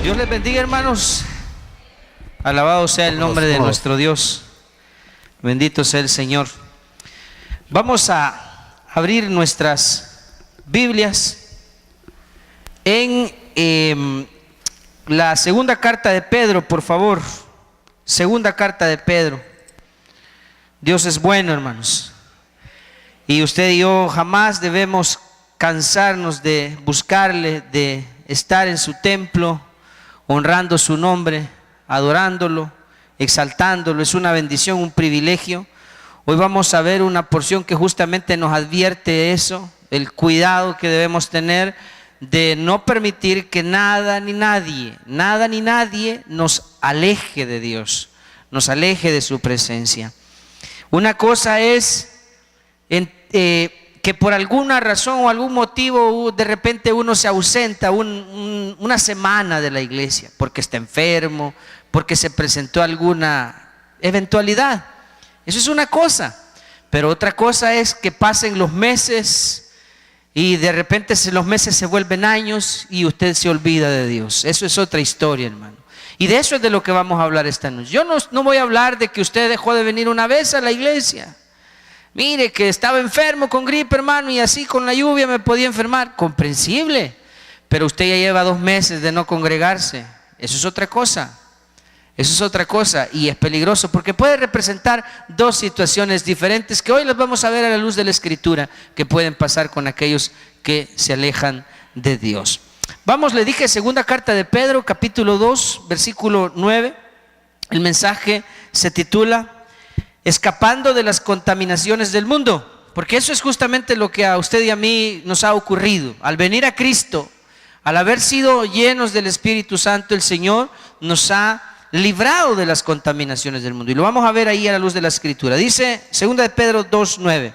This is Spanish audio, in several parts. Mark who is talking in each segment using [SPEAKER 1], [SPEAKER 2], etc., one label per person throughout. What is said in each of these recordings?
[SPEAKER 1] Dios les bendiga, hermanos. Alabado sea el nombre de nuestro Dios. Bendito sea el Señor. Vamos a abrir nuestras Biblias en la segunda carta de Pedro, por favor. Segunda carta de Pedro. Dios es bueno, hermanos. Y usted y yo jamás debemos cansarnos de buscarle, de estar en su templo, honrando su nombre, adorándolo, exaltándolo. Es una bendición, un privilegio. Hoy vamos a ver una porción que justamente nos advierte eso, el cuidado que debemos tener de no permitir que nada ni nadie nos aleje de Dios, nos aleje de su presencia. Una cosa es que por alguna razón o algún motivo de repente uno se ausenta una semana de la iglesia, porque está enfermo, porque se presentó alguna eventualidad. Eso es una cosa, pero otra cosa es que pasen los meses y de repente los meses se vuelven años y usted se olvida de Dios. Eso es otra historia, hermano. Y de eso es de lo que vamos a hablar esta noche. Yo no voy a hablar de que usted dejó de venir una vez a la iglesia. Mire que estaba enfermo con gripe, hermano, y así con la lluvia me podía enfermar. Comprensible, pero usted ya lleva 2 meses de no congregarse. Eso es otra cosa. Eso es otra cosa y es peligroso porque puede representar 2 situaciones diferentes que hoy las vamos a ver a la luz de la Escritura, que pueden pasar con aquellos que se alejan de Dios. Vamos, le dije, segunda carta de Pedro, capítulo 2, versículo 9. El mensaje se titula Escapando de las contaminaciones del mundo, porque eso es justamente lo que a usted y a mí nos ha ocurrido. Al venir a Cristo, al haber sido llenos del Espíritu Santo, el Señor nos ha librado de las contaminaciones del mundo. Y lo vamos a ver ahí a la luz de la Escritura. Dice 2 de Pedro 2:9.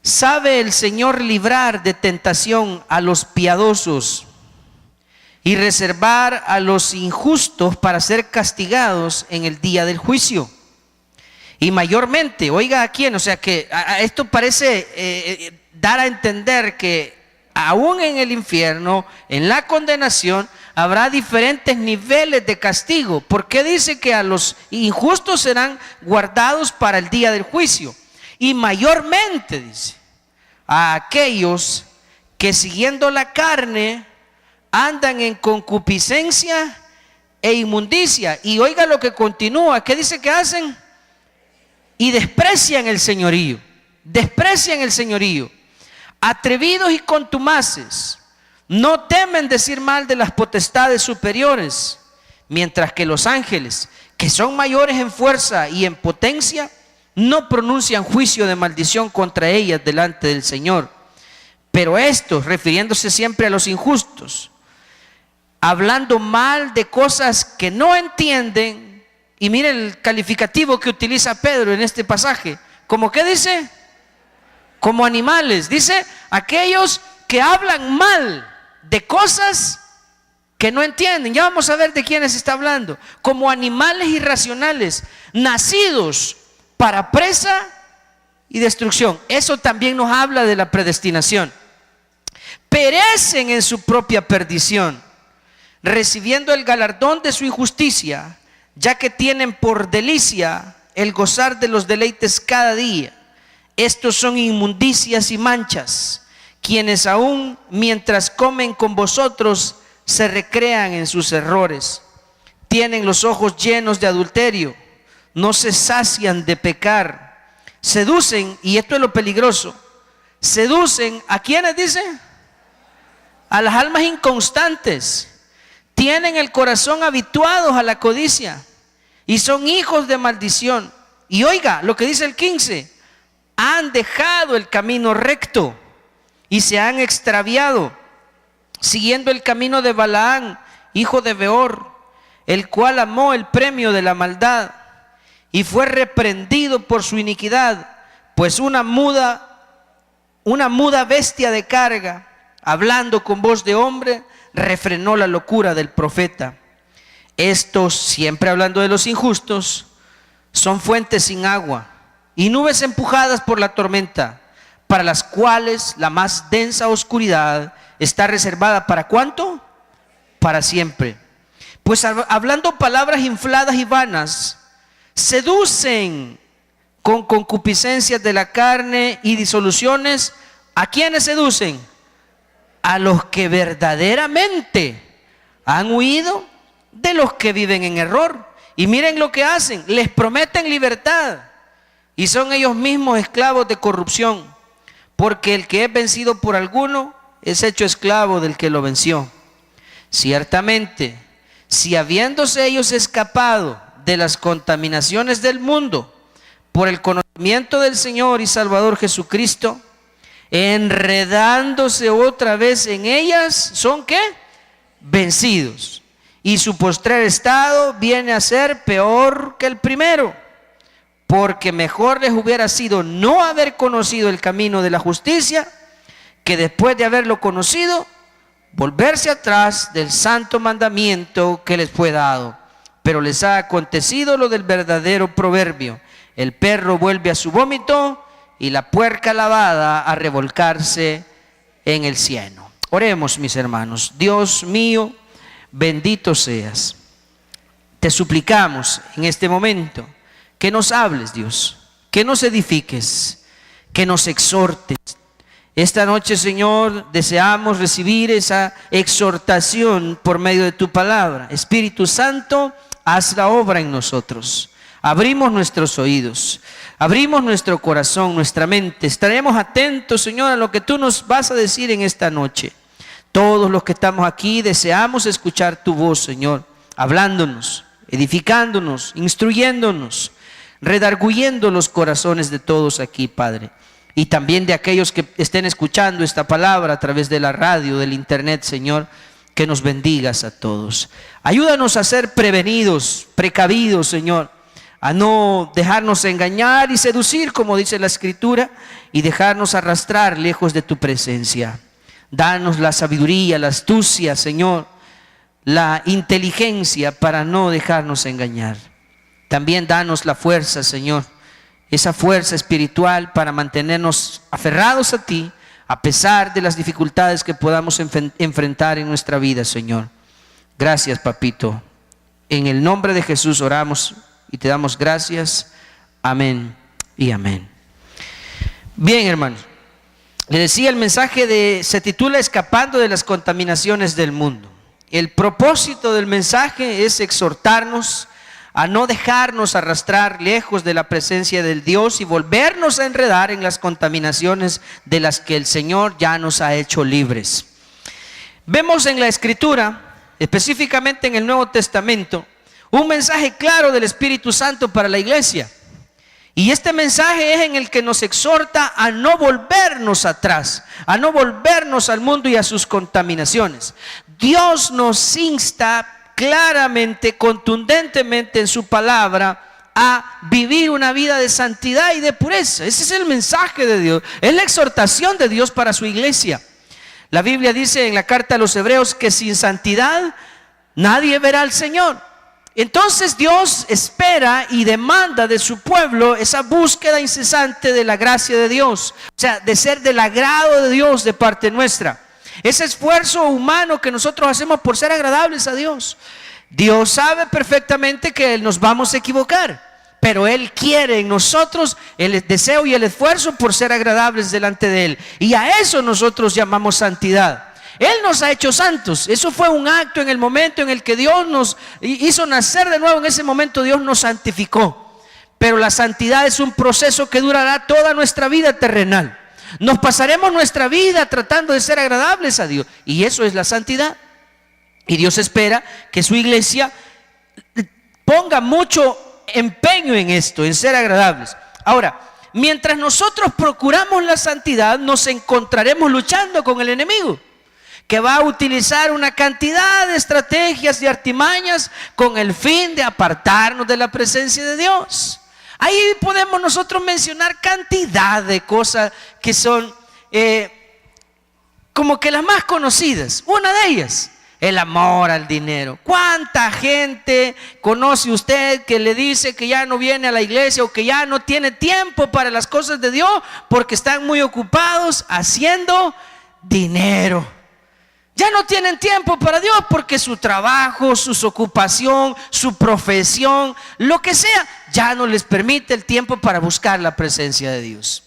[SPEAKER 1] Sabe el Señor librar de tentación a los piadosos y reservar a los injustos para ser castigados en el día del juicio. Y mayormente, oiga a quién, o sea que esto parece dar a entender que aún en el infierno, en la condenación, habrá diferentes niveles de castigo. ¿Por qué dice que a los injustos serán guardados para el día del juicio? Y mayormente, dice, a aquellos que siguiendo la carne andan en concupiscencia e inmundicia. Y oiga lo que continúa, ¿qué dice que hacen? Y desprecian el señorío, atrevidos y contumaces, no temen decir mal de las potestades superiores, mientras que los ángeles, que son mayores en fuerza y en potencia, no pronuncian juicio de maldición contra ellas delante del Señor. Pero estos, refiriéndose siempre a los injustos, hablando mal de cosas que no entienden. Y mire el calificativo que utiliza Pedro en este pasaje. ¿Cómo qué dice? Como animales. Dice, aquellos que hablan mal de cosas que no entienden. Ya vamos a ver de quiénes está hablando. Como animales irracionales, nacidos para presa y destrucción. Eso también nos habla de la predestinación. Perecen en su propia perdición, recibiendo el galardón de su injusticia, ya que tienen por delicia el gozar de los deleites cada día. Estos son inmundicias y manchas, quienes aún mientras comen con vosotros se recrean en sus errores. Tienen los ojos llenos de adulterio, no se sacian de pecar, seducen, y esto es lo peligroso, seducen ¿a quiénes dice? A las almas inconstantes. Tienen el corazón habituados a la codicia y son hijos de maldición. Y oiga lo que dice el 15: han dejado el camino recto y se han extraviado, siguiendo el camino de Balaán, hijo de Beor, el cual amó el premio de la maldad y fue reprendido por su iniquidad, pues una muda bestia de carga, hablando con voz de hombre, refrenó la locura del profeta. Estos, siempre hablando de los injustos, son fuentes sin agua y nubes empujadas por la tormenta, para las cuales la más densa oscuridad está reservada ¿para cuánto? para siempre. Pues hablando palabras infladas y vanas, seducen con concupiscencias de la carne y disoluciones. ¿A quiénes seducen? A los que verdaderamente han huido de los que viven en error. Y miren lo que hacen: les prometen libertad y son ellos mismos esclavos de corrupción, porque el que es vencido por alguno es hecho esclavo del que lo venció. Ciertamente, si habiéndose ellos escapado de las contaminaciones del mundo por el conocimiento del Señor y Salvador Jesucristo, enredándose otra vez en ellas, ¿son qué? Vencidos. Y su postrer estado viene a ser peor que el primero, porque mejor les hubiera sido no haber conocido el camino de la justicia, que después de haberlo conocido, volverse atrás del santo mandamiento que les fue dado. Pero les ha acontecido lo del verdadero proverbio: el perro vuelve a su vómito y la puerca lavada a revolcarse en el cieno. Oremos, mis hermanos. Dios mío, bendito seas. Te suplicamos en este momento que nos hables, Dios, que nos edifiques, que nos exhortes. Esta noche, Señor, deseamos recibir esa exhortación por medio de tu palabra. Espíritu Santo, haz la obra en nosotros. Abrimos nuestros oídos, abrimos nuestro corazón, nuestra mente. Estaremos atentos, Señor, a lo que tú nos vas a decir en esta noche. Todos los que estamos aquí deseamos escuchar tu voz, Señor, hablándonos, edificándonos, instruyéndonos, redarguyendo los corazones de todos aquí, Padre. Y también de aquellos que estén escuchando esta palabra a través de la radio, del internet, Señor, que nos bendigas a todos. Ayúdanos a ser prevenidos, precavidos, Señor, a no dejarnos engañar y seducir, como dice la Escritura, y dejarnos arrastrar lejos de tu presencia. Danos la sabiduría, la astucia, Señor, la inteligencia para no dejarnos engañar. También danos la fuerza, Señor, esa fuerza espiritual para mantenernos aferrados a ti, a pesar de las dificultades que podamos enfrentar en nuestra vida, Señor. Gracias, papito. En el nombre de Jesús oramos y te damos gracias. Amén y amén. Bien, hermanos. Le decía, el mensaje se titula Escapando de las contaminaciones del mundo. El propósito del mensaje es exhortarnos a no dejarnos arrastrar lejos de la presencia del Dios y volvernos a enredar en las contaminaciones de las que el Señor ya nos ha hecho libres. Vemos en la Escritura, específicamente en el Nuevo Testamento, un mensaje claro del Espíritu Santo para la iglesia. Y este mensaje es en el que nos exhorta a no volvernos atrás, a no volvernos al mundo y a sus contaminaciones. Dios nos insta claramente, contundentemente en su palabra a vivir una vida de santidad y de pureza. Ese es el mensaje de Dios, es la exhortación de Dios para su iglesia. La Biblia dice en la carta a los Hebreos que sin santidad nadie verá al Señor. Entonces Dios espera y demanda de su pueblo esa búsqueda incesante de la gracia de Dios, o sea, de ser del agrado de Dios de parte nuestra. Ese esfuerzo humano que nosotros hacemos por ser agradables a Dios. Dios sabe perfectamente que nos vamos a equivocar, pero Él quiere en nosotros el deseo y el esfuerzo por ser agradables delante de Él. Y a eso nosotros llamamos santidad. Él nos ha hecho santos. Eso fue un acto en el momento en el que Dios nos hizo nacer de nuevo. En ese momento Dios nos santificó. Pero la santidad es un proceso que durará toda nuestra vida terrenal. Nos pasaremos nuestra vida tratando de ser agradables a Dios, y eso es la santidad. Y Dios espera que su iglesia ponga mucho empeño en esto, en ser agradables. Ahora, mientras nosotros procuramos la santidad, nos encontraremos luchando con el enemigo, que va a utilizar una cantidad de estrategias y artimañas con el fin de apartarnos de la presencia de Dios. Ahí podemos nosotros mencionar cantidad de cosas que son como que las más conocidas. Una de ellas, el amor al dinero. ¿Cuánta gente conoce usted que le dice que ya no viene a la iglesia o que ya no tiene tiempo para las cosas de Dios porque están muy ocupados haciendo dinero? Ya no tienen tiempo para Dios porque su trabajo, su ocupación, su profesión, lo que sea, ya no les permite el tiempo para buscar la presencia de Dios.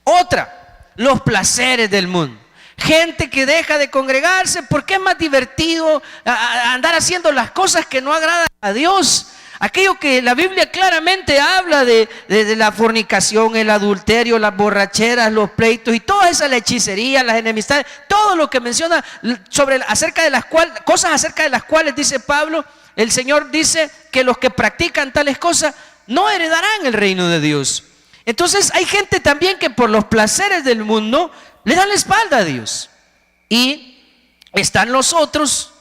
[SPEAKER 1] Otra, los placeres del mundo. Gente que deja de congregarse porque es más divertido andar haciendo las cosas que no agradan a Dios. Aquello que la Biblia claramente habla de la fornicación, el adulterio, las borracheras, los pleitos y toda esa, la hechicería, las enemistades, todo lo que menciona acerca de las cosas acerca de las cuales dice Pablo, el Señor dice que los que practican tales cosas no heredarán el reino de Dios. Entonces hay gente también que por los placeres del mundo le dan la espalda a Dios. Y están los otros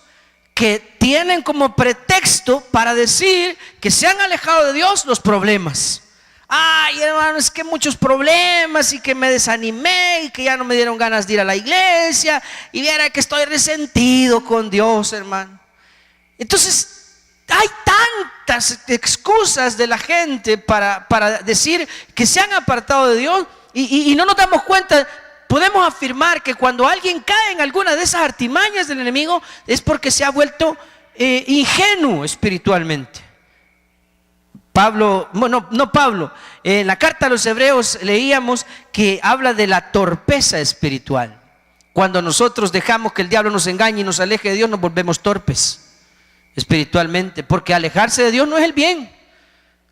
[SPEAKER 1] que tienen como pretexto para decir que se han alejado de Dios los problemas. Ay, hermano, es que muchos problemas y que me desanimé y que ya no me dieron ganas de ir a la iglesia y viera que estoy resentido con Dios, hermano. Entonces, hay tantas excusas de la gente para decir que se han apartado de Dios y no nos damos cuenta. Podemos afirmar que cuando alguien cae en alguna de esas artimañas del enemigo es porque se ha vuelto ingenuo espiritualmente. Pablo, no Pablo, en la carta a los Hebreos leíamos que habla de la torpeza espiritual. Cuando nosotros dejamos que el diablo nos engañe y nos aleje de Dios, nos volvemos torpes espiritualmente, porque alejarse de Dios no es el bien.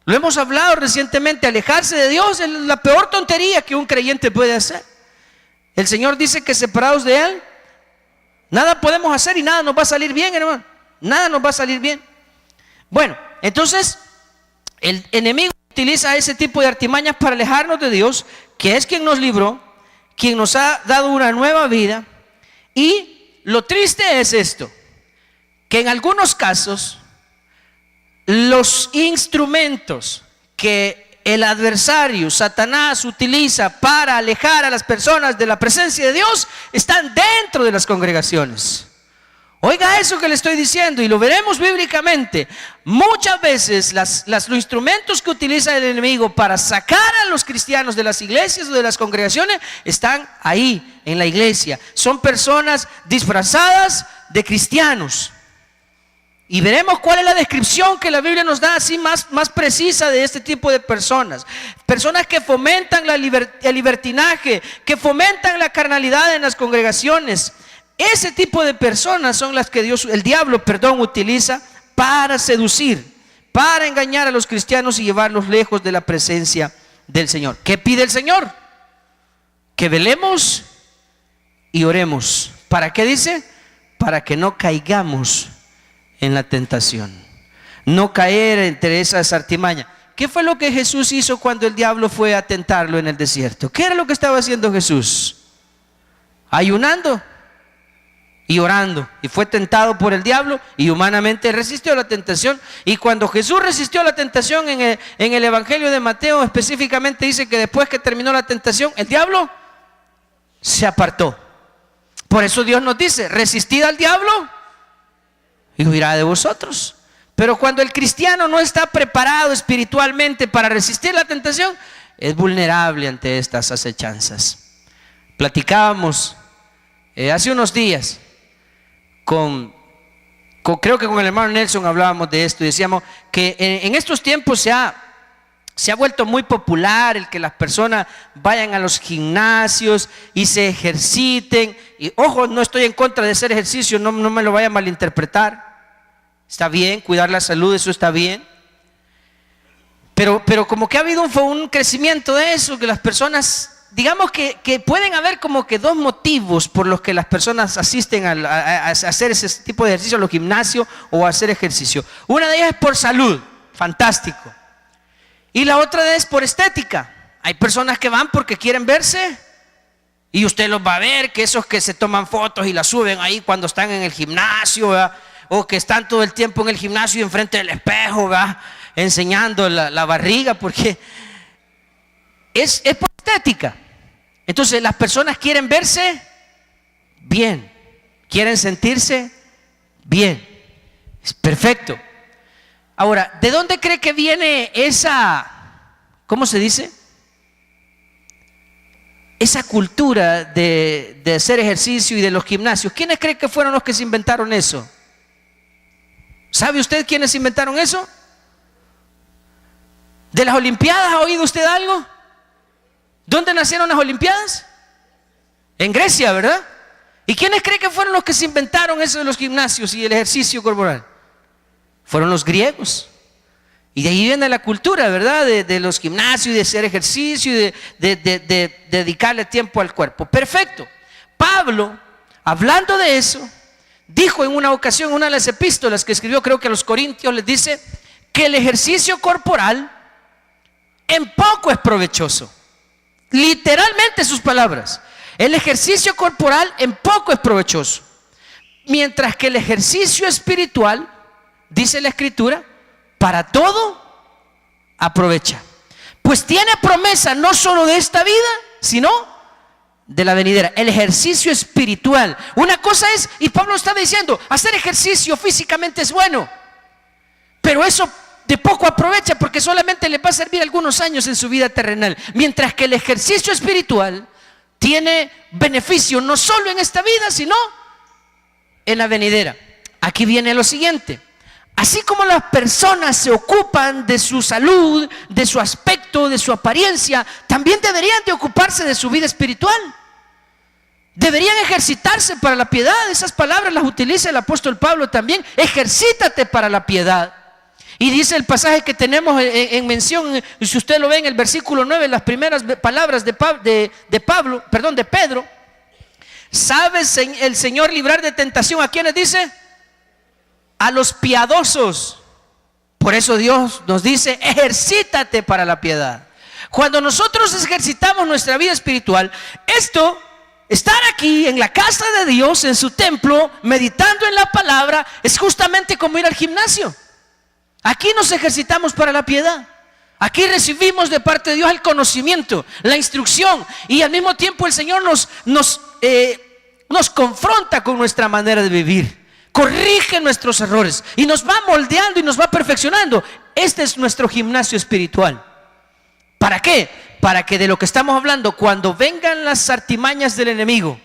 [SPEAKER 1] Lo hemos hablado recientemente, alejarse de Dios es la peor tontería que un creyente puede hacer. El Señor dice que separados de Él, nada podemos hacer y nada nos va a salir bien, hermano. Nada nos va a salir bien. Bueno, entonces, el enemigo utiliza ese tipo de artimañas para alejarnos de Dios, que es quien nos libró, quien nos ha dado una nueva vida. Y lo triste es esto, que en algunos casos, los instrumentos que el adversario, Satanás, utiliza para alejar a las personas de la presencia de Dios están dentro de las congregaciones. Oiga eso que le estoy diciendo y lo veremos bíblicamente. Muchas veces los instrumentos que utiliza el enemigo para sacar a los cristianos de las iglesias o de las congregaciones están ahí en la iglesia. Son personas disfrazadas de cristianos. Y veremos cuál es la descripción que la Biblia nos da así más precisa de este tipo de personas. Personas que fomentan el libertinaje, que fomentan la carnalidad en las congregaciones. Ese tipo de personas son las que el diablo utiliza para seducir, para engañar a los cristianos y llevarlos lejos de la presencia del Señor. ¿Qué pide el Señor? Que velemos y oremos. ¿Para qué dice? Para que no caigamos en la tentación, no caer entre esas artimañas. ¿Qué fue lo que Jesús hizo cuando el diablo fue a tentarlo en el desierto? ¿Qué era lo que estaba haciendo Jesús? Ayunando y orando, y fue tentado por el diablo y humanamente resistió la tentación. Y cuando Jesús resistió la tentación en el Evangelio de Mateo específicamente dice que después que terminó la tentación el diablo se apartó. Por eso Dios nos dice: resistid al diablo y huirá de vosotros. Pero cuando el cristiano no está preparado espiritualmente para resistir la tentación, es vulnerable ante estas acechanzas. Platicábamos hace unos días creo que con el hermano Nelson hablábamos de esto y decíamos que en estos tiempos se ha vuelto muy popular el que las personas vayan a los gimnasios y se ejerciten. Y ojo, no estoy en contra de hacer ejercicio, no me lo vaya a malinterpretar. Está bien, cuidar la salud, eso está bien. Pero como que ha habido un crecimiento de eso, que las personas, digamos que pueden haber como que dos motivos por los que las personas asisten a hacer ese tipo de ejercicio, a los gimnasios o a hacer ejercicio. Una de ellas es por salud, fantástico. Y la otra es por estética. Hay personas que van porque quieren verse y usted los va a ver, que esos que se toman fotos y las suben ahí cuando están en el gimnasio, ¿verdad? O que están todo el tiempo en el gimnasio y enfrente del espejo, ¿verdad? Enseñando la barriga, porque es por estética. Entonces las personas quieren verse bien, quieren sentirse bien. Es perfecto. Ahora, ¿de dónde cree que viene esa, cómo se dice? esa cultura de hacer ejercicio y de los gimnasios, ¿quiénes creen que fueron los que se inventaron eso? ¿Sabe usted quiénes inventaron eso? ¿De las Olimpiadas ha oído usted algo? ¿Dónde nacieron las Olimpiadas? En Grecia, ¿verdad? ¿Y quiénes creen que fueron los que se inventaron eso de los gimnasios y el ejercicio corporal? Fueron los griegos. Y de ahí viene la cultura, ¿verdad? De los gimnasios y de hacer ejercicio y de dedicarle tiempo al cuerpo. Perfecto. Pablo, hablando de eso, dijo en una ocasión, en una de las epístolas que escribió, creo que a los Corintios, les dice que el ejercicio corporal en poco es provechoso. Literalmente sus palabras. El ejercicio corporal en poco es provechoso. Mientras que el ejercicio espiritual, dice la Escritura, para todo aprovecha. Pues tiene promesa no solo de esta vida, sino de la venidera. El ejercicio espiritual. Una cosa es, y Pablo está diciendo, hacer ejercicio físicamente es bueno, pero eso de poco aprovecha porque solamente le va a servir algunos años en su vida terrenal. Mientras que el ejercicio espiritual tiene beneficio no solo en esta vida, sino en la venidera. Aquí viene lo siguiente. Así como las personas se ocupan de su salud, de su aspecto, de su apariencia, también deberían de ocuparse de su vida espiritual. Deberían ejercitarse para la piedad. Esas palabras las utiliza el apóstol Pablo también. Ejercítate para la piedad. Y dice el pasaje que tenemos en mención, si usted lo ve en el versículo 9, las primeras palabras de Pedro. ¿Sabe el Señor librar de tentación a quienes dice? A los piadosos. Por eso Dios nos dice, ejercítate para la piedad. Cuando nosotros ejercitamos nuestra vida espiritual, esto, estar aquí en la casa de Dios, en su templo, meditando en la palabra, es justamente como ir al gimnasio. Aquí nos ejercitamos para la piedad. Aquí recibimos de parte de Dios el conocimiento, la instrucción, y al mismo tiempo el Señor nos confronta con nuestra manera de vivir. Corrige nuestros errores y nos va moldeando y nos va perfeccionando. Este es nuestro gimnasio espiritual. ¿Para qué? Para que de lo que estamos hablando, cuando vengan las artimañas del enemigo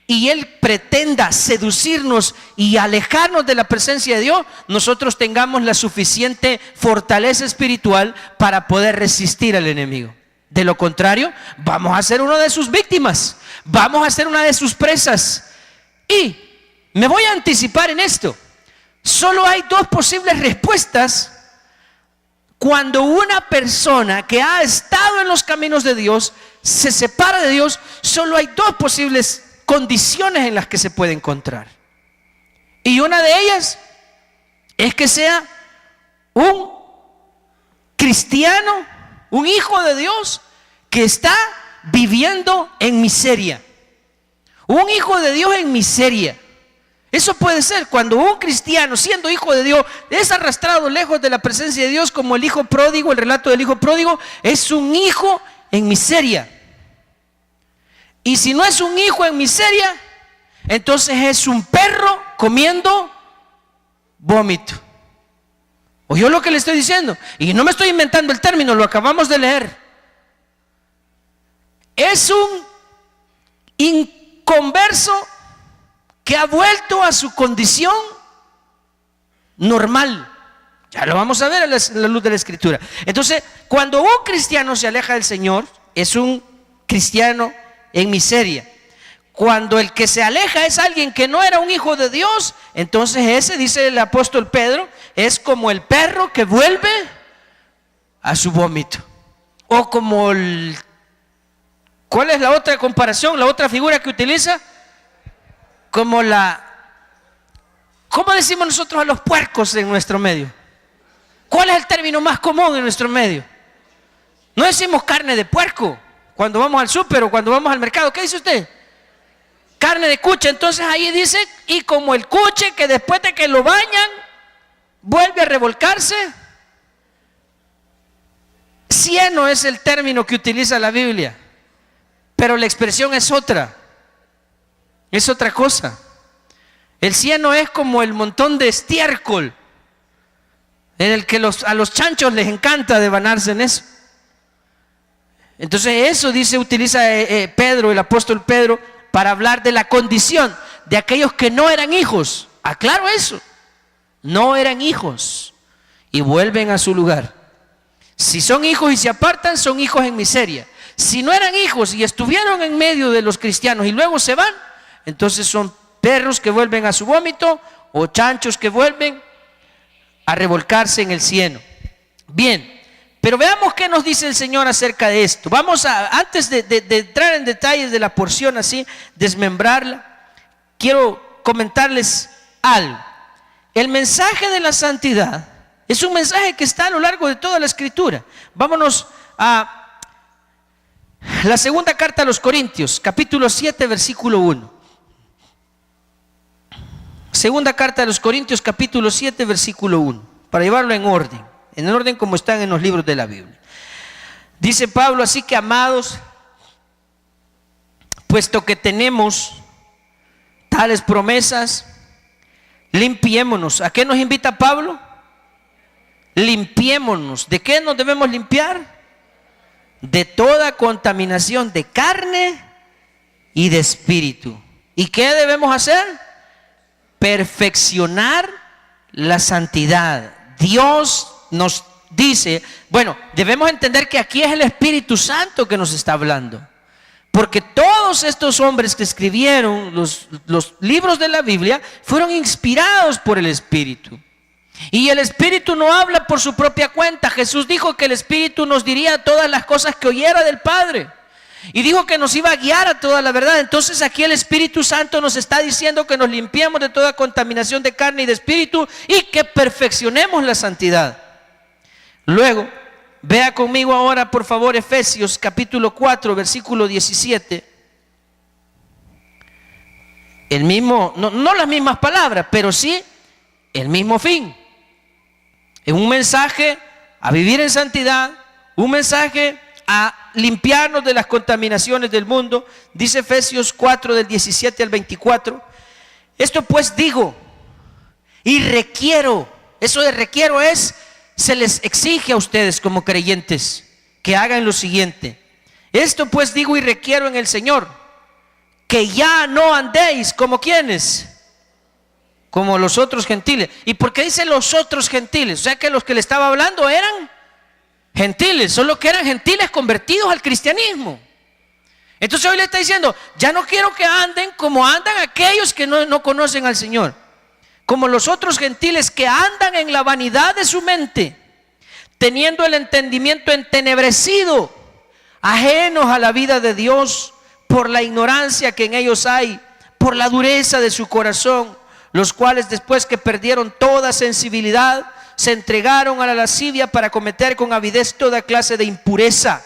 [SPEAKER 1] y él pretenda seducirnos y alejarnos de la presencia de Dios, nosotros tengamos la suficiente fortaleza espiritual para poder resistir al enemigo. De lo contrario, vamos a ser una de sus víctimas, vamos a ser una de sus presas. Y me voy a anticipar en esto. Solo hay dos posibles respuestas cuando una persona que ha estado en los caminos de Dios se separa de Dios. Solo hay dos posibles condiciones en las que se puede encontrar. Y una de ellas es que sea un cristiano, un hijo de Dios que está viviendo en miseria. Un hijo de Dios en miseria. Eso puede ser cuando un cristiano, siendo hijo de Dios, es arrastrado lejos de la presencia de Dios, como el hijo pródigo. El relato del hijo pródigo es un hijo en miseria. Y si no es un hijo en miseria, entonces es un perro comiendo vómito. ¿Oyó lo que le estoy diciendo? Y no me estoy inventando el término, lo acabamos de leer. Es un inconverso que ha vuelto a su condición normal. Ya lo vamos a ver a la luz de la Escritura. Entonces, cuando un cristiano se aleja del Señor, es un cristiano en miseria. Cuando el que se aleja es alguien que no era un hijo de Dios, entonces ese, dice el apóstol Pedro, es como el perro que vuelve a su vómito. O como ¿cuál es la otra comparación, la otra figura que utiliza? Como ¿cómo decimos nosotros a los puercos en nuestro medio? ¿Cuál es el término más común en nuestro medio? No decimos carne de puerco cuando vamos al súper o cuando vamos al mercado. ¿Qué dice usted? Carne de cuche. Entonces ahí dice, y como el cuche que después de que lo bañan vuelve a revolcarse. Cieno es el término que utiliza la Biblia, pero la expresión es otra. Es otra cosa. El cieno es como el montón de estiércol en el que a los chanchos les encanta devanarse en eso. Entonces eso utiliza Pedro, el apóstol Pedro, para hablar de la condición de aquellos que no eran hijos. Aclaro eso, no eran hijos y vuelven a su lugar. Si son hijos y se apartan, son hijos en miseria. Si no eran hijos y estuvieron en medio de los cristianos y luego se van, entonces son perros que vuelven a su vómito o chanchos que vuelven a revolcarse en el cieno. Bien, pero veamos qué nos dice el Señor acerca de esto. Vamos antes de entrar en detalles de la porción así, desmembrarla, quiero comentarles algo. El mensaje de la santidad es un mensaje que está a lo largo de toda la Escritura. Vámonos a la segunda carta a los Corintios, capítulo 7, versículo 1. Segunda carta a los Corintios, capítulo 7, versículo 1, para llevarlo en orden como están en los libros de la Biblia. Dice Pablo: así que, amados, puesto que tenemos tales promesas, limpiémonos. ¿A qué nos invita Pablo? Limpiémonos. ¿De qué nos debemos limpiar? De toda contaminación de carne y de espíritu. ¿Y qué debemos hacer? Perfeccionar la santidad. Dios nos dice, bueno, debemos entender que aquí es el Espíritu Santo que nos está hablando, porque todos estos hombres que escribieron los libros de la Biblia fueron inspirados por el Espíritu. Y el Espíritu no habla por su propia cuenta. Jesús dijo que el Espíritu nos diría todas las cosas que oyera del Padre, y dijo que nos iba a guiar a toda la verdad. Entonces aquí el Espíritu Santo nos está diciendo que nos limpiemos de toda contaminación de carne y de espíritu y que perfeccionemos la santidad. Luego, vea conmigo ahora por favor Efesios capítulo 4, versículo 17. El mismo, no las mismas palabras, pero sí el mismo fin. Es un mensaje a vivir en santidad, un mensaje a limpiarnos de las contaminaciones del mundo. Dice Efesios 4 del 17 al 24: esto pues digo y requiero. Eso de requiero es, se les exige a ustedes como creyentes que hagan lo siguiente: esto pues digo y requiero en el Señor, que ya no andéis como quienes, como los otros gentiles. ¿Y por qué dice los otros gentiles? O sea que los que le estaba hablando eran gentiles, solo que eran gentiles convertidos al cristianismo. Entonces hoy le está diciendo: ya no quiero que anden como andan aquellos que no conocen al Señor, como los otros gentiles que andan en la vanidad de su mente, teniendo el entendimiento entenebrecido, ajenos a la vida de Dios por la ignorancia que en ellos hay, por la dureza de su corazón, los cuales después que perdieron toda sensibilidad, se entregaron a la lascivia para cometer con avidez toda clase de impureza.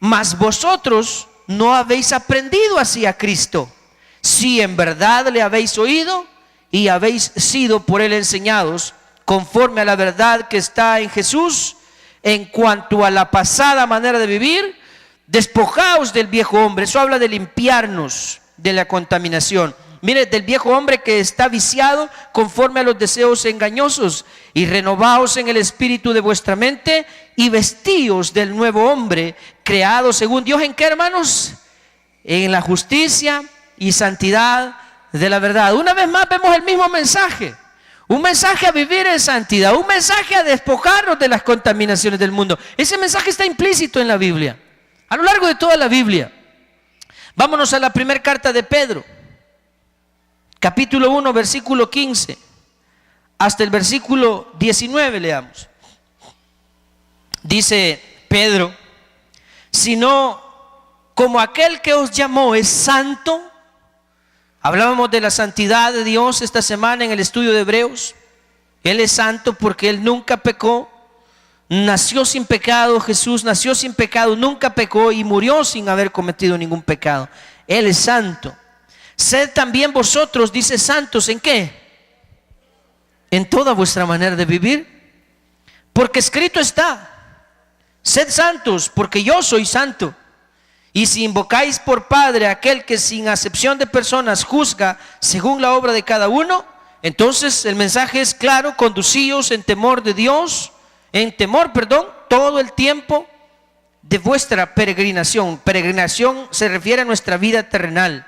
[SPEAKER 1] Mas vosotros no habéis aprendido así a Cristo, si en verdad le habéis oído y habéis sido por él enseñados, conforme a la verdad que está en Jesús. En cuanto a la pasada manera de vivir, despojaos del viejo hombre. Eso habla de limpiarnos de la contaminación. Mire, del viejo hombre que está viciado conforme a los deseos engañosos, y renovaos en el espíritu de vuestra mente, y vestíos del nuevo hombre, creado según Dios. ¿En qué, hermanos? En la justicia y santidad de la verdad. Una vez más vemos el mismo mensaje. Un mensaje a vivir en santidad, un mensaje a despojarnos de las contaminaciones del mundo. Ese mensaje está implícito en la Biblia, a lo largo de toda la Biblia. Vámonos a la primera carta de Pedro, capítulo 1, versículo 15 hasta el versículo 19, leamos. Dice Pedro: sino como aquel que os llamó es santo. Hablábamos de la santidad de Dios esta semana en el estudio de Hebreos. Él es santo porque Él nunca pecó, nació sin pecado. Jesús nació sin pecado, nunca pecó y murió sin haber cometido ningún pecado. Él es santo. Sed también vosotros, dice, santos. ¿En qué? En toda vuestra manera de vivir, porque escrito está: sed santos porque yo soy santo. Y si invocáis por Padre a aquel que sin acepción de personas juzga según la obra de cada uno, entonces el mensaje es claro: conducíos en temor de Dios, todo el tiempo, de vuestra peregrinación. Peregrinación se refiere a nuestra vida terrenal.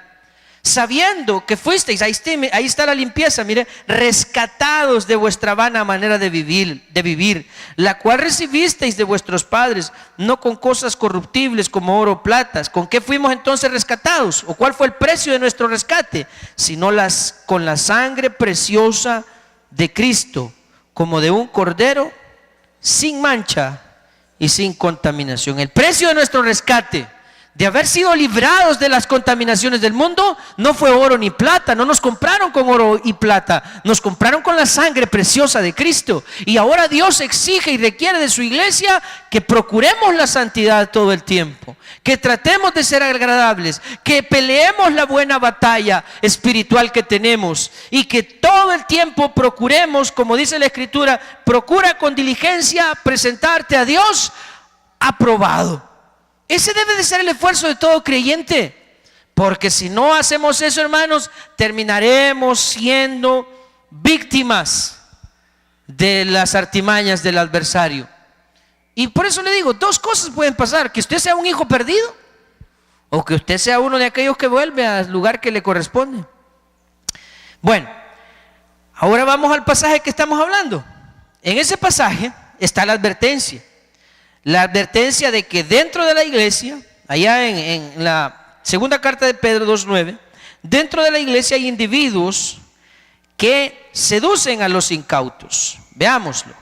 [SPEAKER 1] Sabiendo que fuisteis, ahí está la limpieza, mire, rescatados de vuestra vana manera de vivir, la cual recibisteis de vuestros padres, no con cosas corruptibles como oro o plata. ¿Con qué fuimos entonces rescatados? ¿O cuál fue el precio de nuestro rescate? Sino con la sangre preciosa de Cristo, como de un cordero sin mancha y sin contaminación. El precio de nuestro rescate, de haber sido librados de las contaminaciones del mundo, no fue oro ni plata. No nos compraron con oro y plata, nos compraron con la sangre preciosa de Cristo. Y ahora Dios exige y requiere de su iglesia que procuremos la santidad todo el tiempo, que tratemos de ser agradables, que peleemos la buena batalla espiritual que tenemos, y que todo el tiempo procuremos, como dice la Escritura, procura con diligencia presentarte a Dios aprobado. Ese debe de ser el esfuerzo de todo creyente, porque si no hacemos eso, hermanos, terminaremos siendo víctimas de las artimañas del adversario. Y por eso le digo, dos cosas pueden pasar: que usted sea un hijo perdido, o que usted sea uno de aquellos que vuelve al lugar que le corresponde. Bueno, ahora vamos al pasaje que estamos hablando. En ese pasaje está la advertencia. La advertencia de que dentro de la iglesia, allá en la segunda carta de Pedro 2:9, dentro de la iglesia hay individuos que seducen a los incautos. Veámoslo.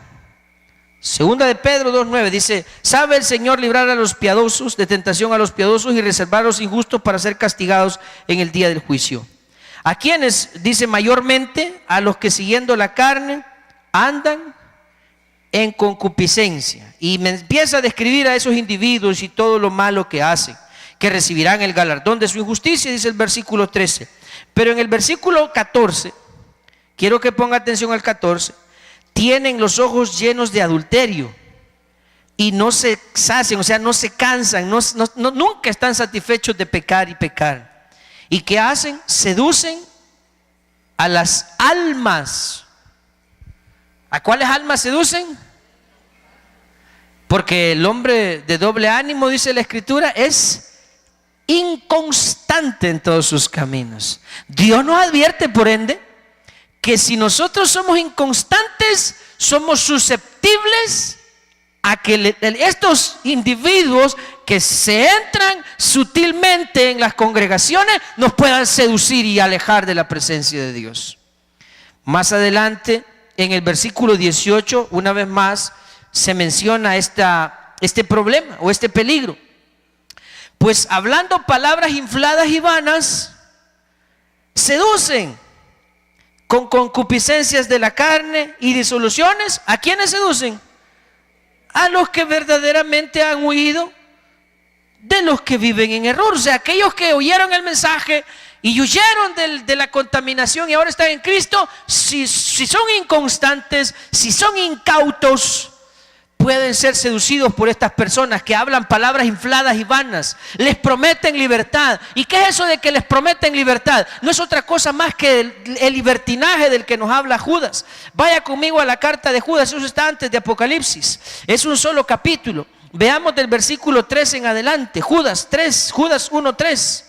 [SPEAKER 1] Segunda de Pedro 2:9 dice: sabe el Señor librar a los piadosos de tentación a los piadosos, y reservar a los injustos para ser castigados en el día del juicio. ¿A quiénes? Dice: mayormente a los que siguiendo la carne andan en concupiscencia. Y me empieza a describir a esos individuos y todo lo malo que hacen, que recibirán el galardón de su injusticia, dice el versículo 13. Pero en el versículo 14, quiero que ponga atención al 14, tienen los ojos llenos de adulterio y no se sacian, o sea, no se cansan, nunca están satisfechos de pecar y pecar. ¿Y qué hacen? Seducen a las almas. ¿A cuáles almas seducen? Porque el hombre de doble ánimo, dice la Escritura, es inconstante en todos sus caminos. Dios nos advierte, por ende, que si nosotros somos inconstantes, somos susceptibles a que estos individuos que se entran sutilmente en las congregaciones nos puedan seducir y alejar de la presencia de Dios. Más adelante, en el versículo 18, una vez más, se menciona este problema o este peligro. Pues hablando palabras infladas y vanas, seducen con concupiscencias de la carne y disoluciones. ¿A quiénes seducen? A los que verdaderamente han huido de los que viven en error. O sea, aquellos que oyeron el mensaje y huyeron de la contaminación y ahora están en Cristo, si son inconstantes, si son incautos, pueden ser seducidos por estas personas que hablan palabras infladas y vanas. Les prometen libertad. ¿Y qué es eso de que les prometen libertad? No es otra cosa más que el libertinaje del que nos habla Judas. Vaya conmigo a la carta de Judas, eso está antes de Apocalipsis. Es un solo capítulo. Veamos del versículo 3 en adelante. Judas 1:3.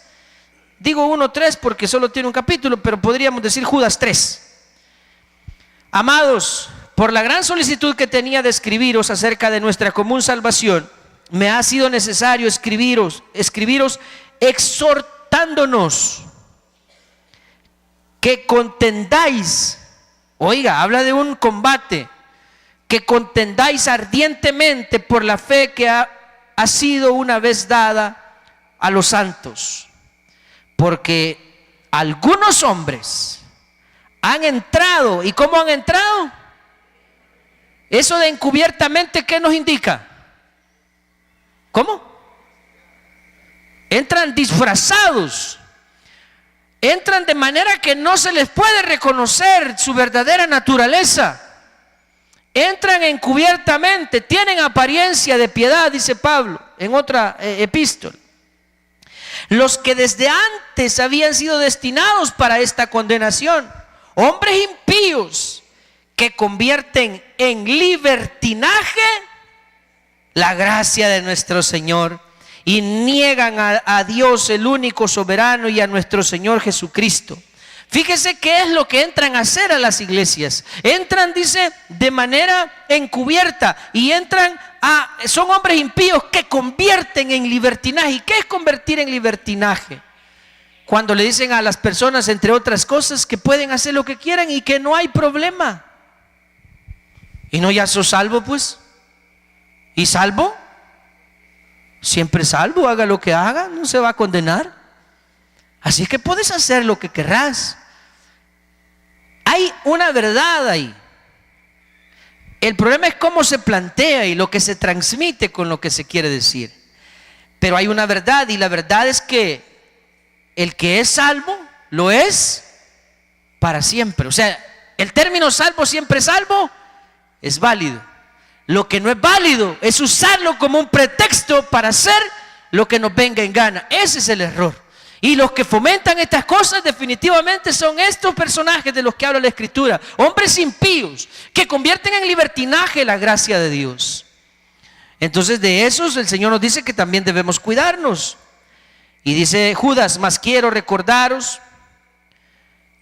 [SPEAKER 1] Digo 1:3 porque solo tiene un capítulo, pero podríamos decir Judas 3. Amados, por la gran solicitud que tenía de escribiros acerca de nuestra común salvación, me ha sido necesario escribiros exhortándonos que contendáis. Oiga, habla de un combate, que contendáis ardientemente por la fe que ha sido una vez dada a los santos. Porque algunos hombres han entrado. ¿Y cómo han entrado? Eso de encubiertamente, ¿qué nos indica? ¿Cómo? Entran disfrazados. Entran de manera que no se les puede reconocer su verdadera naturaleza. Entran encubiertamente, tienen apariencia de piedad, dice Pablo en otra epístola. Los que desde antes habían sido destinados para esta condenación, hombres impíos que convierten en libertinaje la gracia de nuestro Señor y niegan a Dios, el único soberano, y a nuestro Señor Jesucristo. Fíjese qué es lo que entran a hacer a las iglesias. Entran, dice, de manera encubierta, y son hombres impíos que convierten en libertinaje. ¿Y qué es convertir en libertinaje? Cuando le dicen a las personas, entre otras cosas, que pueden hacer lo que quieran y que no hay problema. ¿Y no ya sos salvo, pues? ¿Y salvo? Siempre salvo, haga lo que haga, no se va a condenar. Así que puedes hacer lo que querrás. Hay una verdad ahí. El problema es cómo se plantea y lo que se transmite con lo que se quiere decir. Pero hay una verdad, y la verdad es que el que es salvo, lo es para siempre. O sea, el término salvo, siempre salvo, es válido. Lo que no es válido es usarlo como un pretexto para hacer lo que nos venga en gana. Ese es el error. Y los que fomentan estas cosas definitivamente son estos personajes de los que habla la Escritura. Hombres impíos que convierten en libertinaje la gracia de Dios. Entonces de esos el Señor nos dice que también debemos cuidarnos. Y dice Judas: mas quiero recordaros,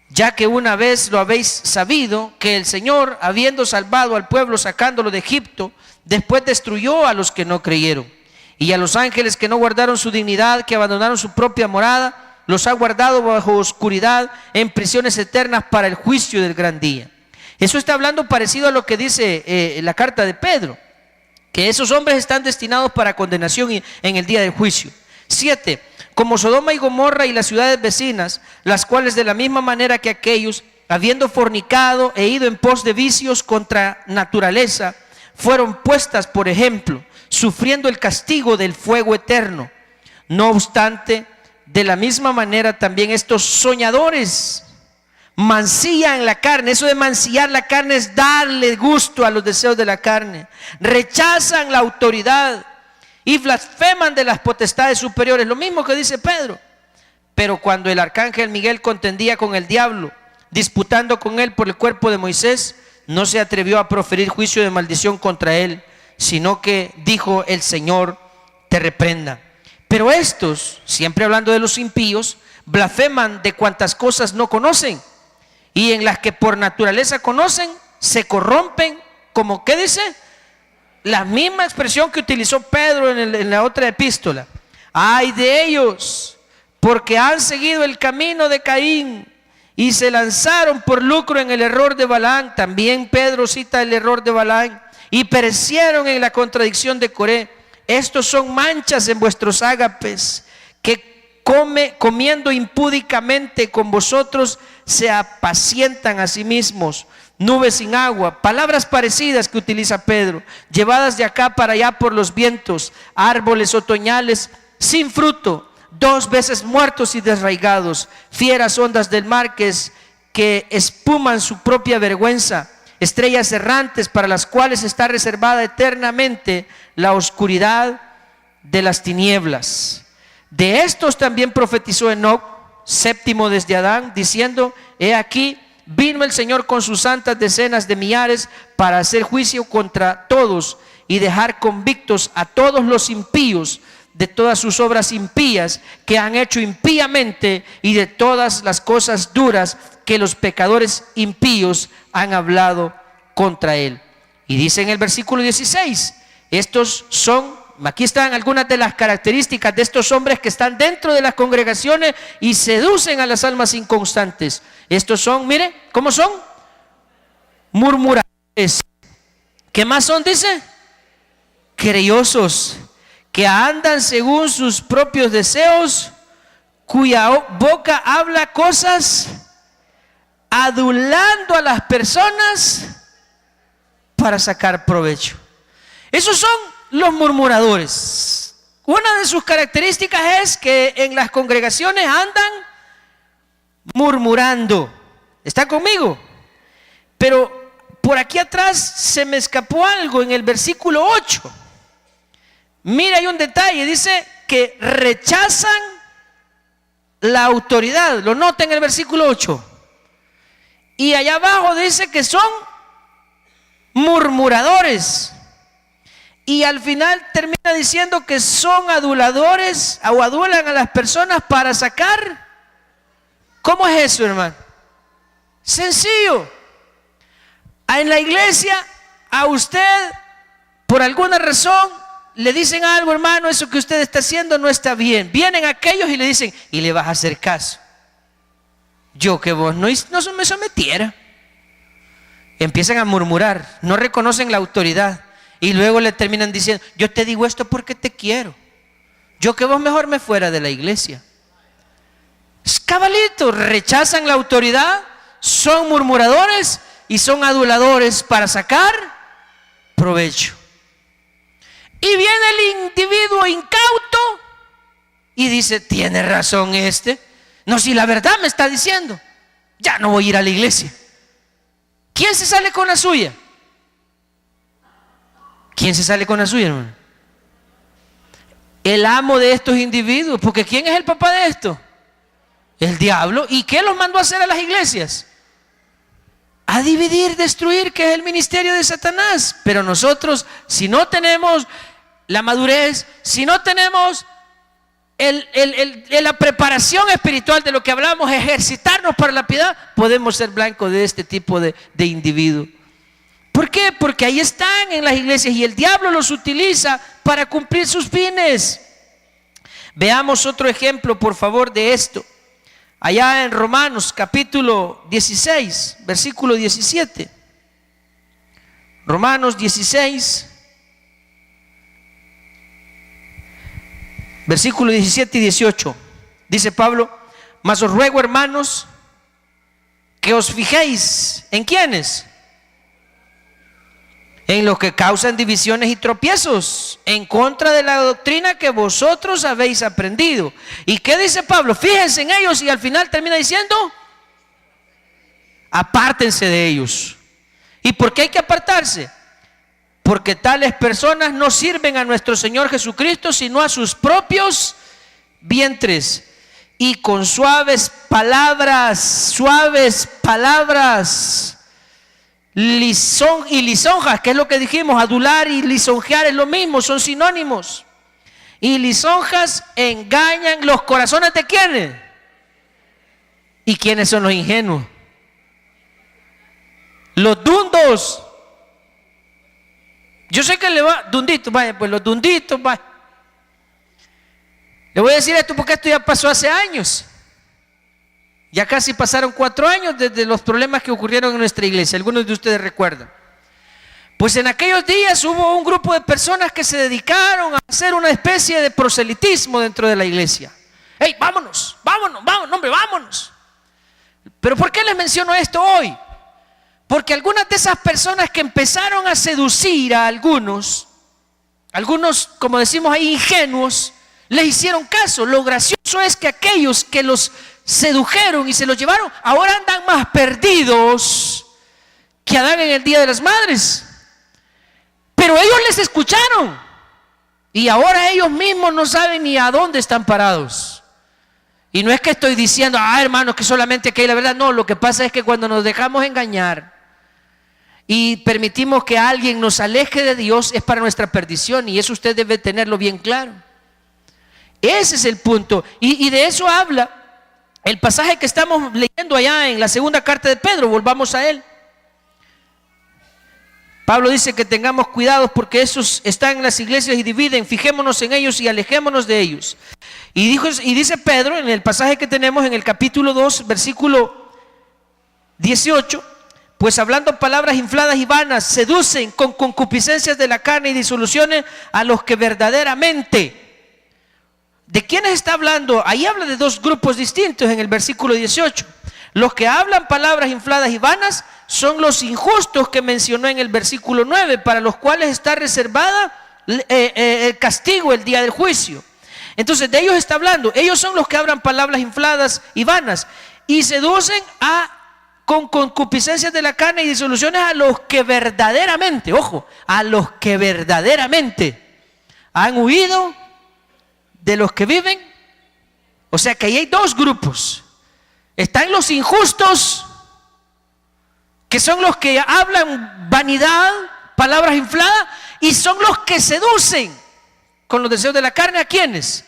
[SPEAKER 1] ya que una vez lo habéis sabido, que el Señor, habiendo salvado al pueblo sacándolo de Egipto, después destruyó a los que no creyeron. Y a los ángeles que no guardaron su dignidad, que abandonaron su propia morada, los ha guardado bajo oscuridad en prisiones eternas para el juicio del gran día. Eso está hablando parecido a lo que dice la carta de Pedro, que esos hombres están destinados para condenación en el día del juicio. 7. Como Sodoma y Gomorra y las ciudades vecinas, las cuales de la misma manera que aquellos, habiendo fornicado e ido en pos de vicios contra naturaleza, fueron puestas por ejemplo, sufriendo el castigo del fuego eterno. No obstante, de la misma manera también estos soñadores mancillan la carne. Eso de mancillar la carne es darle gusto a los deseos de la carne. Rechazan la autoridad y blasfeman de las potestades superiores. Lo mismo que dice Pedro. Pero cuando el arcángel Miguel contendía con el diablo, disputando con él por el cuerpo de Moisés, no se atrevió a proferir juicio de maldición contra él, sino que dijo: el Señor te reprenda. Pero estos, siempre hablando de los impíos, blasfeman de cuantas cosas no conocen, y en las que por naturaleza conocen, se corrompen, como, ¿qué dice? La misma expresión que utilizó Pedro en la otra epístola. Ay de ellos, porque han seguido el camino de Caín y se lanzaron por lucro en el error de Balaam. También Pedro cita el error de Balaam. Y perecieron en la contradicción de Coré. Estos son manchas en vuestros ágapes, que comiendo impúdicamente con vosotros se apacientan a sí mismos. Nubes sin agua, palabras parecidas que utiliza Pedro, llevadas de acá para allá por los vientos, árboles otoñales sin fruto, 2 veces muertos y desraigados, fieras ondas del mar que espuman su propia vergüenza, estrellas errantes para las cuales está reservada eternamente la oscuridad de las tinieblas. De estos también profetizó Enoc, séptimo desde Adán, diciendo: he aquí, vino el Señor con sus santas decenas de millares para hacer juicio contra todos y dejar convictos a todos los impíos de todas sus obras impías que han hecho impíamente y de todas las cosas duras que los pecadores impíos han hablado contra él. Y dice en el versículo 16, estos son, aquí están algunas de las características de estos hombres que están dentro de las congregaciones y seducen a las almas inconstantes. Estos son, mire, ¿cómo son? Murmuradores. ¿Qué más son, dice? Querellosos, que andan según sus propios deseos, cuya boca habla cosas, adulando a las personas para sacar provecho. Esos son los murmuradores. Una de sus características es que en las congregaciones andan murmurando. ¿Está conmigo? Pero por aquí atrás se me escapó algo en el versículo 8. Mira, hay un detalle, dice que rechazan la autoridad. Lo nota en el versículo 8. Y allá abajo dice que son murmuradores. y al final termina diciendo que son aduladores o adulan a las personas para sacar. ¿Cómo es eso, hermano? Sencillo. En la iglesia a usted, por alguna razón, le dicen algo, hermano, eso que usted está haciendo no está bien. Vienen aquellos y le dicen, y le vas a hacer caso. Yo que vos no me sometiera. Empiezan a murmurar, no reconocen la autoridad. Y luego le terminan diciendo, yo te digo esto porque te quiero. Yo que vos mejor me fuera de la iglesia. Es cabalito, rechazan la autoridad, son murmuradores y son aduladores para sacar provecho. Y viene el individuo incauto y dice, tiene razón este. No, si la verdad me está diciendo, ya no voy a ir a la iglesia. ¿Quién se sale con la suya? ¿Quién se sale con la suya, hermano? El amo de estos individuos, porque ¿quién es el papá de esto? El diablo. ¿Y qué los mandó a hacer a las iglesias? A dividir, destruir, que es el ministerio de Satanás. Pero nosotros, si no tenemos la madurez, si no tenemos la preparación espiritual de lo que hablamos, ejercitarnos para la piedad, podemos ser blancos de este tipo de individuos. ¿Por qué? Porque ahí están en las iglesias y el diablo los utiliza para cumplir sus fines. Veamos otro ejemplo, por favor, de esto. Allá en Romanos capítulo 16, versículo 17. Romanos 16, versículo 17 y 18. Dice Pablo, mas os ruego, hermanos, que os fijéis en quiénes, en los que causan divisiones y tropiezos en contra de la doctrina que vosotros habéis aprendido. ¿Y qué dice Pablo? Fíjense en ellos, y al final termina diciendo, apártense de ellos. ¿Y por qué hay que apartarse? Porque tales personas no sirven a nuestro Señor Jesucristo, sino a sus propios vientres. Y con suaves palabras, y lisonjas, que es lo que dijimos, adular y lisonjear es lo mismo, son sinónimos. Y lisonjas engañan los corazones de ¿quiénes? ¿Y quiénes son los ingenuos? Los dundos. Yo sé que le va, dunditos, vaya, pues los dunditos, vaya. Le voy a decir esto porque esto ya pasó hace años. Ya casi pasaron 4 años desde los problemas que ocurrieron en nuestra iglesia. Algunos de ustedes recuerdan. Pues en aquellos días hubo un grupo de personas que se dedicaron a hacer una especie de proselitismo dentro de la iglesia. ¡Hey, vámonos, hombre, vámonos! ¿Pero por qué les menciono esto hoy? Porque algunas de esas personas que empezaron a seducir a algunos, como decimos ahí, ingenuos, les hicieron caso. Lo gracioso es que aquellos que los sedujeron y se los llevaron, ahora andan más perdidos que Adán en el Día de las Madres. Pero ellos les escucharon y ahora ellos mismos no saben ni a dónde están parados. Y no es que estoy diciendo, hermanos, que solamente aquí hay la verdad. No, lo que pasa es que cuando nos dejamos engañar y permitimos que alguien nos aleje de Dios, es para nuestra perdición, y eso usted debe tenerlo bien claro. Ese es el punto, y de eso habla el pasaje que estamos leyendo allá en la segunda carta de Pedro. Volvamos a él. Pablo dice que tengamos cuidado porque esos están en las iglesias y dividen. Fijémonos en ellos y alejémonos de ellos. Y dice Pedro en el pasaje que tenemos en el capítulo 2, versículo 18, pues hablando palabras infladas y vanas, seducen con concupiscencias de la carne y disoluciones a los que verdaderamente... ¿De quiénes está hablando? Ahí habla de 2 grupos distintos en el versículo 18. Los que hablan palabras infladas y vanas son los injustos que mencionó en el versículo 9, para los cuales está reservada el castigo el día del juicio. Entonces de ellos está hablando. Ellos son los que hablan palabras infladas y vanas y seducen con concupiscencias de la carne y disoluciones a los que verdaderamente, ojo, a los que verdaderamente han huido de los que viven. O sea que ahí hay 2 grupos. Están los injustos, que son los que hablan vanidad palabras infladas, y son los que seducen con los deseos de la carne. ¿A quiénes?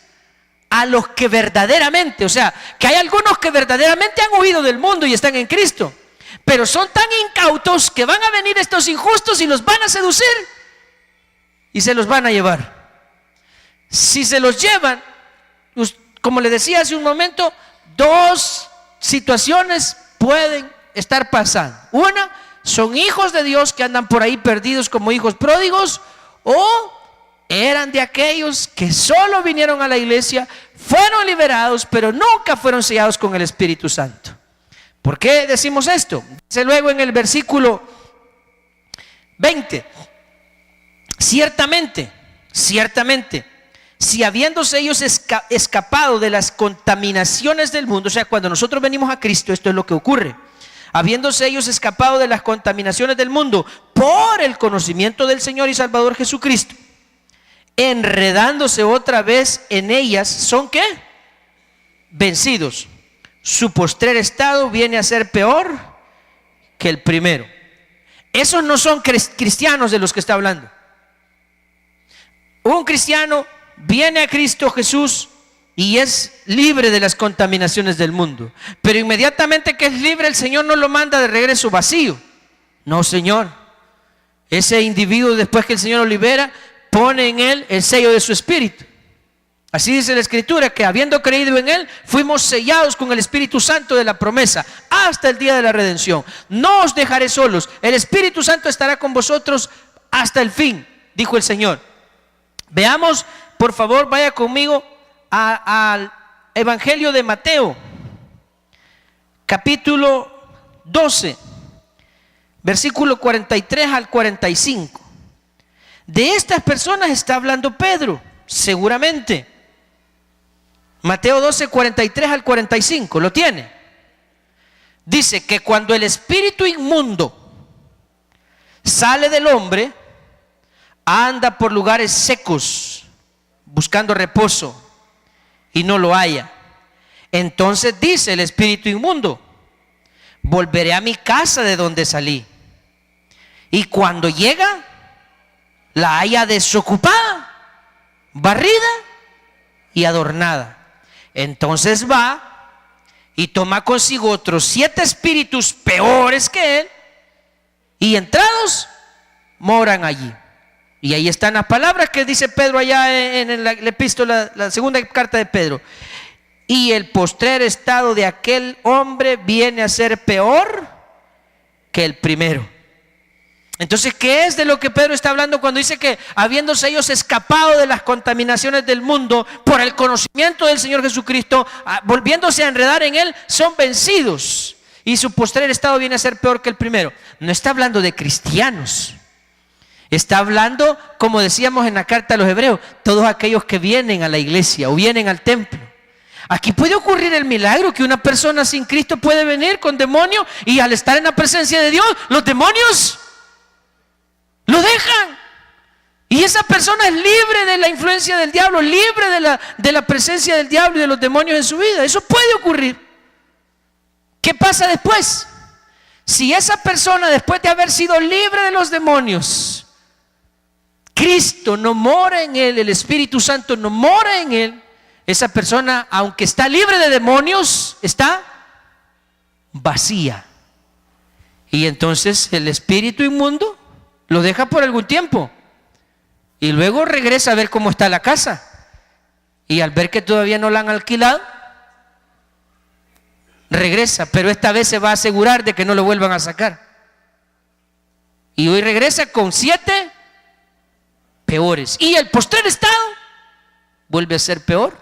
[SPEAKER 1] A los que verdaderamente, o sea, que hay algunos que verdaderamente han huido del mundo y están en Cristo, pero son tan incautos que van a venir estos injustos y los van a seducir y se los van a llevar. Si se los llevan, como le decía hace un momento, dos situaciones pueden estar pasando. Una, son hijos de Dios que andan por ahí perdidos como hijos pródigos, o eran de aquellos que solo vinieron a la iglesia, fueron liberados, pero nunca fueron sellados con el Espíritu Santo. ¿Por qué decimos esto? Dice luego en el versículo 20: ciertamente, si habiéndose ellos escapado de las contaminaciones del mundo, o sea, cuando nosotros venimos a Cristo, esto es lo que ocurre. Habiéndose ellos escapado de las contaminaciones del mundo por el conocimiento del Señor y Salvador Jesucristo, enredándose otra vez en ellas, ¿son qué? Vencidos. Su postrer estado viene a ser peor que el primero. Esos no son cristianos de los que está hablando. Un cristiano viene a Cristo Jesús y es libre de las contaminaciones del mundo, pero inmediatamente que es libre, el Señor no lo manda de regreso vacío. No, Señor. Ese individuo, después que el Señor lo libera, pone en él el sello de su Espíritu. Así dice la Escritura, que habiendo creído en él, fuimos sellados con el Espíritu Santo de la promesa hasta el día de la redención. No os dejaré solos, el Espíritu Santo estará con vosotros hasta el fin, dijo el Señor. Veamos, por favor, vaya conmigo al Evangelio de Mateo, capítulo 12, versículo 43 al 45. De estas personas está hablando Pedro, seguramente. Mateo 12, 43 al 45, ¿lo tiene? Dice que cuando el espíritu inmundo sale del hombre, anda por lugares secos, buscando reposo, y no lo halla. Entonces dice el espíritu inmundo: volveré a mi casa de donde salí. Y cuando llega, la halla desocupada, barrida y adornada. Entonces va y toma consigo otros 7 espíritus peores que él, y entrados moran allí. Y ahí están las palabras que dice Pedro allá en la epístola, la segunda carta de Pedro. Y el postrer estado de aquel hombre viene a ser peor que el primero. Entonces, ¿qué es de lo que Pedro está hablando cuando dice que habiéndose ellos escapado de las contaminaciones del mundo por el conocimiento del Señor Jesucristo, volviéndose a enredar en él, son vencidos y su postrer estado viene a ser peor que el primero? No está hablando de cristianos. Está hablando, como decíamos en la carta a los hebreos, todos aquellos que vienen a la iglesia o vienen al templo. Aquí puede ocurrir el milagro que una persona sin Cristo puede venir con demonio, y al estar en la presencia de Dios, los demonios lo dejan. Y esa persona es libre de la influencia del diablo, libre de la presencia del diablo y de los demonios en su vida. Eso puede ocurrir. ¿Qué pasa después? Si esa persona, después de haber sido libre de los demonios, Cristo no mora en él, el Espíritu Santo no mora en él, esa persona, aunque está libre de demonios, está vacía. Y entonces el espíritu inmundo lo deja por algún tiempo y luego regresa a ver cómo está la casa, y al ver que todavía no la han alquilado, regresa, pero esta vez se va a asegurar de que no lo vuelvan a sacar, y hoy regresa con 7 peores, y el postrer estado vuelve a ser peor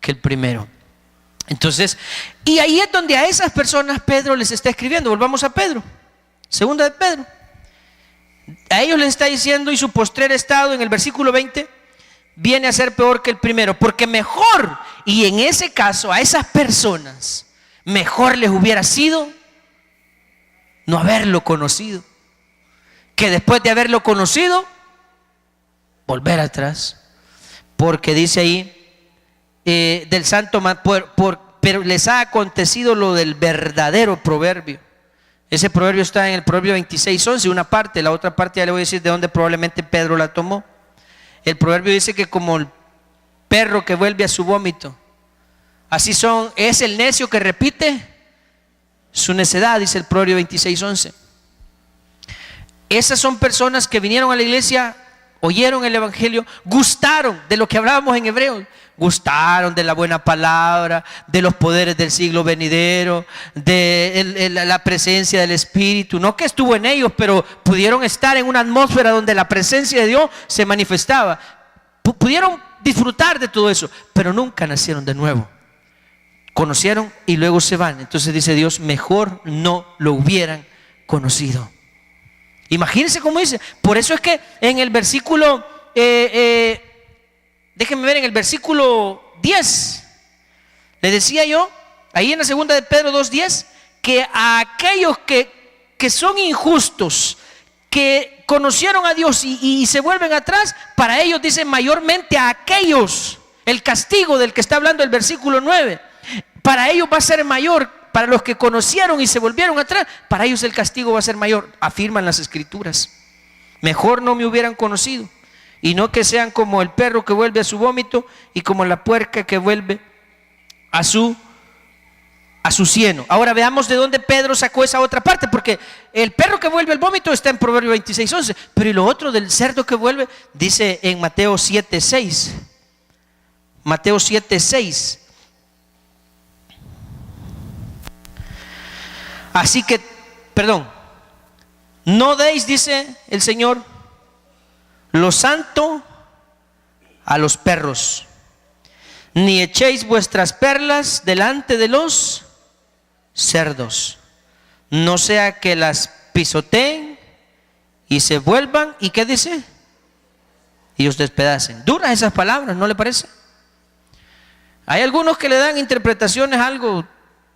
[SPEAKER 1] que el primero. Entonces, y ahí es donde a esas personas Pedro les está escribiendo. Volvamos a Pedro, segunda de Pedro. A ellos les está diciendo: y su postrer estado, en el versículo 20, viene a ser peor que el primero, porque mejor, y en ese caso a esas personas mejor les hubiera sido no haberlo conocido, que después de haberlo conocido volver atrás. Porque dice ahí del santo, pero les ha acontecido lo del verdadero proverbio: Ese proverbio está en el Proverbio 26:11, una parte. La otra parte ya le voy a decir de dónde probablemente Pedro la tomó. El proverbio dice que como el perro que vuelve a su vómito, así es el necio que repite su necedad, dice el Proverbio 26:11. Esas son personas que vinieron a la iglesia, oyeron el evangelio, gustaron de lo que hablábamos en Hebreos, gustaron de la buena palabra, de los poderes del siglo venidero, de la presencia del Espíritu. No que estuvo en ellos, pero pudieron estar en una atmósfera donde la presencia de Dios se manifestaba. Pudieron disfrutar de todo eso, pero nunca nacieron de nuevo. Conocieron y luego se van. Entonces dice Dios, mejor no lo hubieran conocido. Imagínense cómo dice. Por eso es que en el versículo, déjenme ver, en el versículo 10, le decía yo, ahí en la segunda de Pedro 2:10, que a aquellos que son injustos, que conocieron a Dios y se vuelven atrás, para ellos dice mayormente a aquellos, el castigo del que está hablando el versículo 9, para ellos va a ser mayor. Para los que conocieron y se volvieron atrás, para ellos el castigo va a ser mayor, afirman las Escrituras. Mejor no me hubieran conocido, y no que sean como el perro que vuelve a su vómito y como la puerca que vuelve a su cieno. Ahora veamos de dónde Pedro sacó esa otra parte, porque el perro que vuelve al vómito está en Proverbio 26:11, pero y lo otro del cerdo que vuelve, dice en Mateo 7:6. Mateo 7:6. Así que, no deis, dice el Señor, lo santo a los perros, ni echéis vuestras perlas delante de los cerdos, no sea que las pisoteen y se vuelvan, ¿y qué dice? Y os despedacen. Duras esas palabras, ¿no le parece? Hay algunos que le dan interpretaciones algo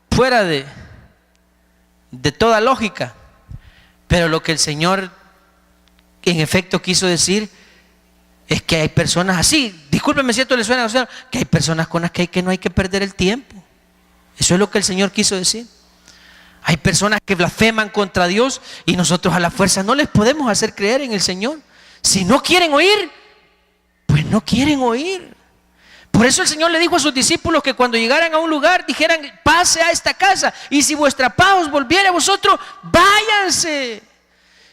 [SPEAKER 1] fuera de toda lógica, pero lo que el Señor en efecto quiso decir es que hay personas así. Discúlpeme si esto le suena, que hay personas con las que no hay que perder el tiempo. Eso es lo que el Señor quiso decir. Hay personas que blasfeman contra Dios y nosotros a la fuerza no les podemos hacer creer en el Señor. Si no quieren oír, pues no quieren oír. Por eso el Señor le dijo a sus discípulos que cuando llegaran a un lugar dijeran, pase a esta casa, y si vuestra paz os volviere a vosotros, váyanse.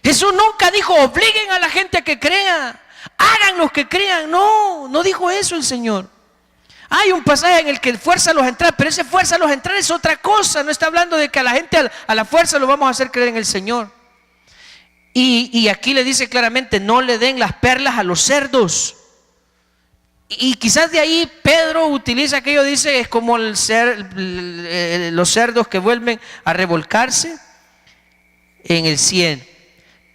[SPEAKER 1] Jesús nunca dijo, obliguen a la gente a que crea, hagan los que crean. No, no dijo eso el Señor. Hay un pasaje en el que fuérzalos a entrar, pero ese fuérzalos a entrar es otra cosa. No está hablando de que a la gente a la fuerza lo vamos a hacer creer en el Señor. Y aquí le dice claramente, no le den las perlas a los cerdos. Y quizás de ahí Pedro utiliza aquello, dice, es como los cerdos que vuelven a revolcarse en el cieno.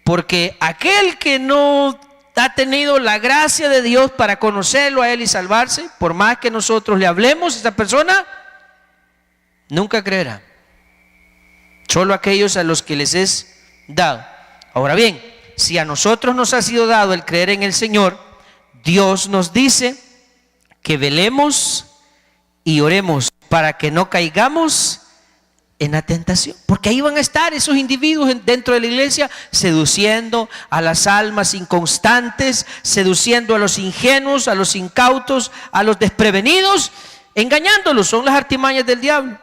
[SPEAKER 1] Porque aquel que no ha tenido la gracia de Dios para conocerlo a Él y salvarse, por más que nosotros le hablemos, esta persona nunca creerá. Solo aquellos a los que les es dado. Ahora bien, si a nosotros nos ha sido dado el creer en el Señor, Dios nos dice que velemos y oremos para que no caigamos en la tentación, porque ahí van a estar esos individuos dentro de la iglesia seduciendo a las almas inconstantes, seduciendo a los ingenuos, a los incautos, a los desprevenidos, engañándolos. Son las artimañas del diablo.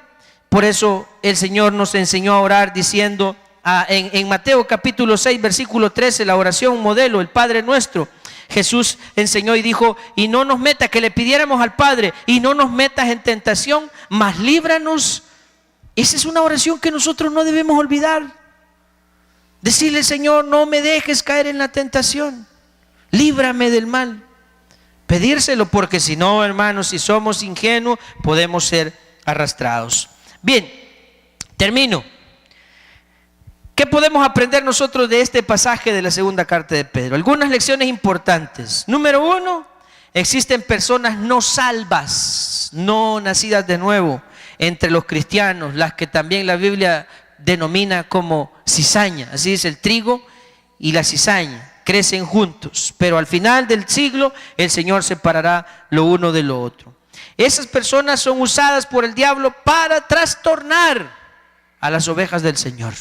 [SPEAKER 1] Por eso el Señor nos enseñó a orar diciendo en Mateo capítulo 6 versículo 13, la oración modelo, el Padre Nuestro. Jesús enseñó y dijo, y no nos metas, que le pidiéramos al Padre, y no nos metas en tentación, mas líbranos. Esa es una oración que nosotros no debemos olvidar. Decirle, Señor, no me dejes caer en la tentación, líbrame del mal. Pedírselo, porque si no, hermanos, si somos ingenuos, podemos ser arrastrados. Bien, termino. ¿Qué podemos aprender nosotros de este pasaje de la segunda carta de Pedro? Algunas lecciones importantes. Número 1, existen personas no salvas, no nacidas de nuevo entre los cristianos, las que también la Biblia denomina como cizaña. Así es, el trigo y la cizaña crecen juntos, pero al final del siglo el Señor separará lo uno de lo otro. Esas personas son usadas por el diablo para trastornar a las ovejas del Señor.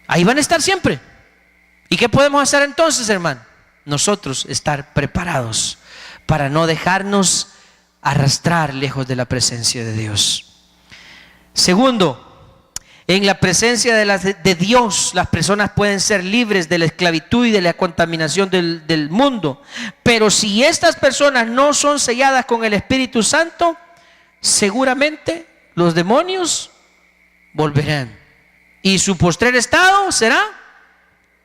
[SPEAKER 1] Ahí van a estar siempre. ¿Y qué podemos hacer entonces, hermano? Nosotros estar preparados para no dejarnos arrastrar lejos de la presencia de Dios. Segundo, en la presencia de Dios, las personas pueden ser libres de la esclavitud y de la contaminación del mundo. Pero si estas personas no son selladas con el Espíritu Santo, seguramente los demonios volverán. Y su postrer estado será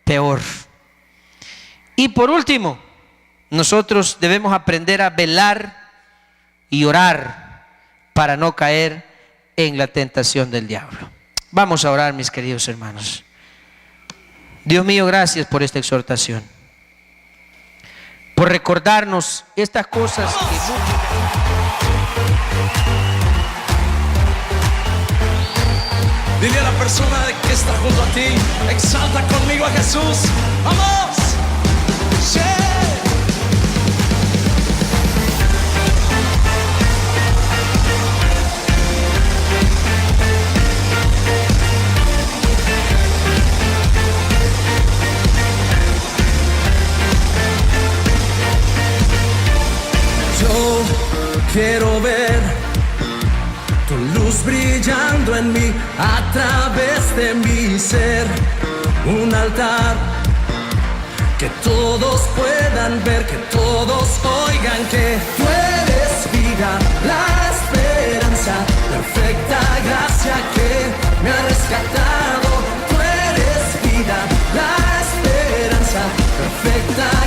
[SPEAKER 1] peor. Y por último, nosotros debemos aprender a velar y orar para no caer en la tentación del diablo. Vamos a orar, mis queridos hermanos. Dios mío, gracias por esta exhortación, por recordarnos estas cosas que
[SPEAKER 2] dile a la persona que está junto a ti, exalta conmigo a Jesús. ¡Vamos! ¡Sí! Yo quiero ver tu luz brillando en mí, a través de mi ser, un altar que todos puedan ver, que todos oigan que tú eres vida, la esperanza, perfecta gracia que me ha rescatado. Tú eres vida, la esperanza, perfecta